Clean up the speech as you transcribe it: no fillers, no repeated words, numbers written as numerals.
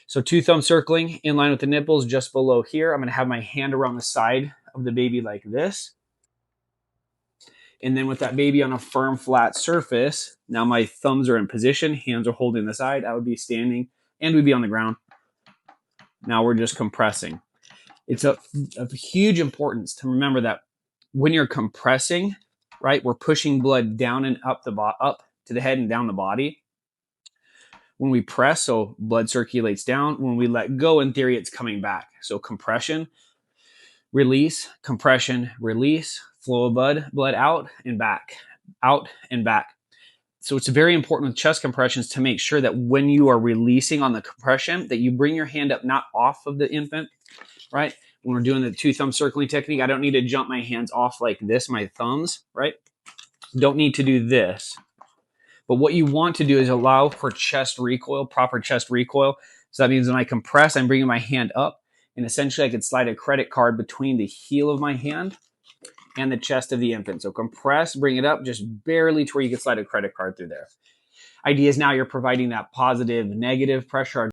So 2 thumbs circling in line with the nipples just below here. I'm going to have my hand around the side of the baby like this. And then with that baby on a firm, flat surface, now my thumbs are in position, hands are holding the side. I would be standing and we'd be on the ground. Now we're just compressing. It's of huge importance to remember that when you're compressing, right, we're pushing blood down and up to the head and down the body. When we press, so blood circulates down. When we let go, in theory, it's coming back. So compression, release, compression, release, flow of blood out and back, out and back. So it's very important with chest compressions to make sure that when you are releasing on the compression, that you bring your hand up, not off of the infant, right? When we're doing the 2 thumb circling technique, I don't need to jump my hands off like this, my thumbs, right? Don't need to do this. But what you want to do is allow for chest recoil, proper chest recoil. So that means when I compress, I'm bringing my hand up, and essentially I could slide a credit card between the heel of my hand and the chest of the infant. So compress, bring it up just barely to where you can slide a credit card through there. Idea is now you're providing that positive, negative pressure